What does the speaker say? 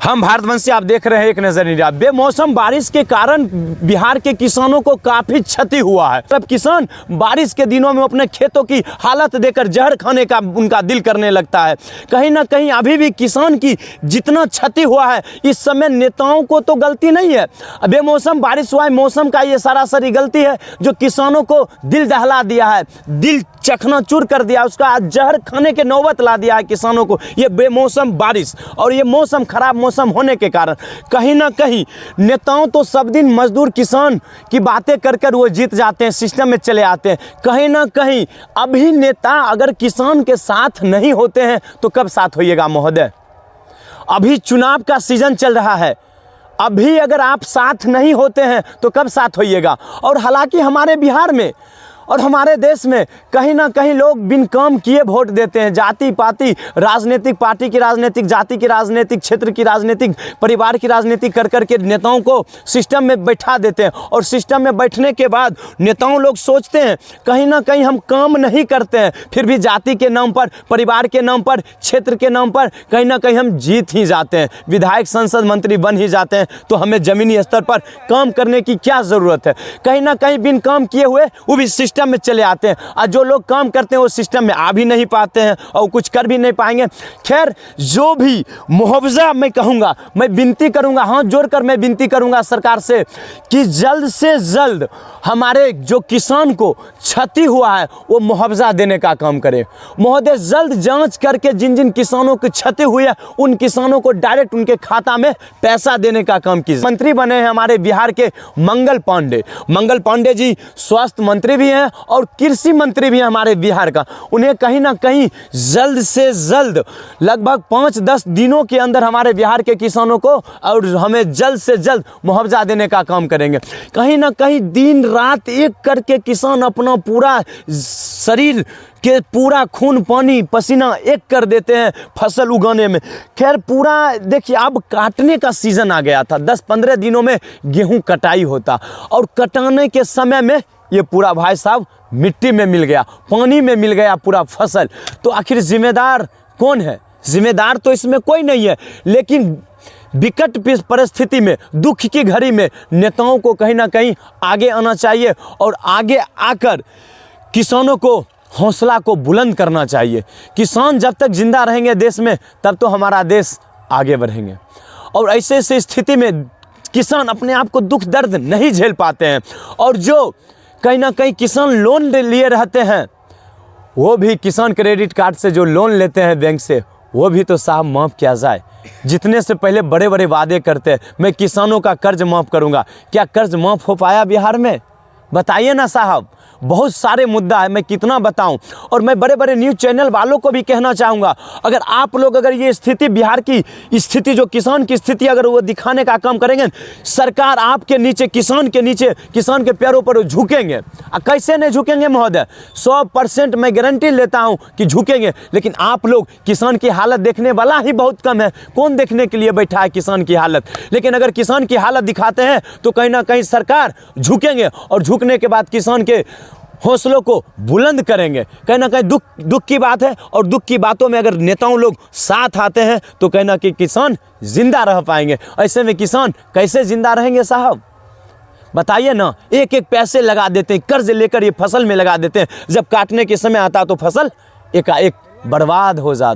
हम भारतवंशी, आप देख रहे हैं एक नजर इंडिया। बेमौसम बारिश के कारण बिहार के किसानों को काफ़ी क्षति हुआ है। सब किसान बारिश के दिनों में अपने खेतों की हालत देखकर जहर खाने का उनका दिल करने लगता है। कहीं ना कहीं अभी भी किसान की जितना क्षति हुआ है, इस समय नेताओं को तो गलती नहीं है। बेमौसम बारिश हुआ है, मौसम का ये सरासरी गलती है जो किसानों को दिल दहला दिया है, दिल चकनाचूर कर दिया, उसका जहर खाने के नौबत ला दिया है किसानों को ये बेमौसम बारिश। और ये मौसम खराब मौसम होने के कारण कहीं ना कहीं नेताओं तो सब दिन मजदूर किसान की बातें कर कर वो जीत जाते हैं, सिस्टम में चले आते हैं। कहीं ना कहीं अभी नेता अगर किसान के साथ नहीं होते हैं तो कब साथ होइएगा महोदय? अभी चुनाव का सीजन चल रहा है, अभी अगर आप साथ नहीं होते हैं तो कब साथ होइएगा? और हालांकि हमारे बिहार में और हमारे देश में कहीं ना कहीं लोग बिन काम किए वोट देते हैं। जाति पाति, राजनीतिक पार्टी की राजनीतिक, जाति की राजनीतिक, क्षेत्र की राजनीतिक, परिवार की राजनीति कर कर के नेताओं को सिस्टम में बैठा देते हैं। और सिस्टम में बैठने के बाद नेताओं लोग सोचते हैं कहीं ना कहीं हम काम नहीं करते हैं, फिर भी जाति के नाम पर, परिवार के नाम पर, क्षेत्र के नाम पर कहीं ना कहीं हम जीत ही जाते हैं, विधायक, संसद, मंत्री बन ही जाते हैं। तो हमें ज़मीनी स्तर पर काम करने की क्या ज़रूरत है? कहीं ना कहीं बिन काम किए हुए वो भी सिस्टम में चले आते हैं, और जो लोग काम करते हैं वो सिस्टम में आ भी नहीं पाते हैं और कुछ कर भी नहीं पाएंगे। खैर, जो भी मुआवजा मैं कहूँगा, मैं विनती करूँगा, हाथ जोड़कर मैं विनती करूँगा सरकार से कि जल्द से जल्द हमारे जो किसान को क्षति हुआ है वो मुआवजा देने का काम करे। महोदय, जल्द जांच करके जिन जिन किसानों की क्षति हुई है उन किसानों को डायरेक्ट उनके खाता में पैसा देने का काम कीजिए। मंत्री बने हैं हमारे बिहार के मंगल पांडे जी, स्वास्थ्य मंत्री भी हैं और कृषि मंत्री भी हैं हमारे बिहार का। उन्हें कहीं ना कहीं जल्द से जल्द, लगभग 5-10 दिनों के अंदर हमारे बिहार के किसानों को और हमें जल्द से जल्द मुआवजा देने का काम करेंगे। कहीं ना कहीं दिन रात एक करके किसान अपना पूरा शरीर के पूरा खून पानी पसीना एक कर देते हैं फसल उगाने में। खैर, पूरा देखिए, अब काटने का सीज़न आ गया था, 10-15 दिनों में गेहूं कटाई होता और कटाने के समय में ये पूरा भाई साहब मिट्टी में मिल गया, पानी में मिल गया पूरा फसल। तो आखिर जिम्मेदार कौन है? जिम्मेदार तो इसमें कोई नहीं है, लेकिन विकट परिस्थिति में, दुख की घड़ी में नेताओं को कहीं ना कहीं आगे आना चाहिए और आगे आकर किसानों को हौसला को बुलंद करना चाहिए। किसान जब तक जिंदा रहेंगे देश में तब तो हमारा देश आगे बढ़ेंगे। और ऐसे स्थिति में किसान अपने आप को दुख दर्द नहीं झेल पाते हैं, और जो कहीं ना कहीं किसान लोन लिए रहते हैं वो भी किसान क्रेडिट कार्ड से जो लोन लेते हैं बैंक से, वो भी तो साहब माफ़ किया जाए। जितने से पहले बड़े बड़े वादे करते हैं, मैं किसानों का कर्ज माफ़ करूंगा, क्या कर्ज माफ़ हो पाया बिहार में? बताइए ना साहब। बहुत सारे मुद्दा है, मैं कितना बताऊं। और मैं बड़े बड़े न्यूज़ चैनल वालों को भी कहना चाहूँगा, अगर आप लोग अगर ये स्थिति, बिहार की स्थिति, जो किसान की स्थिति अगर वो दिखाने का काम करेंगे, सरकार आपके नीचे, किसान के नीचे, किसान के पैरों पर झुकेंगे। कैसे नहीं झुकेंगे महोदय? 100% मैं गारंटी लेता हूँ कि झुकेंगे। लेकिन आप लोग किसान की हालत देखने वाला ही बहुत कम है। कौन देखने के लिए बैठा है किसान की हालत? लेकिन अगर किसान की हालत दिखाते हैं तो कहीं ना कहीं सरकार झुकेंगे, और झुकने के बाद किसान के हौसलों को बुलंद करेंगे। कहीं ना कहीं दुख की बात है, और दुख की बातों में अगर नेताओं लोग साथ आते हैं तो कहीं ना कहीं किसान जिंदा रह पाएंगे। ऐसे में किसान कैसे जिंदा रहेंगे साहब? बताइए ना। एक एक पैसे लगा देते हैं, कर्ज लेकर ये फसल में लगा देते हैं, जब काटने के समय आता तो फसल एकाएक बर्बाद हो जाती।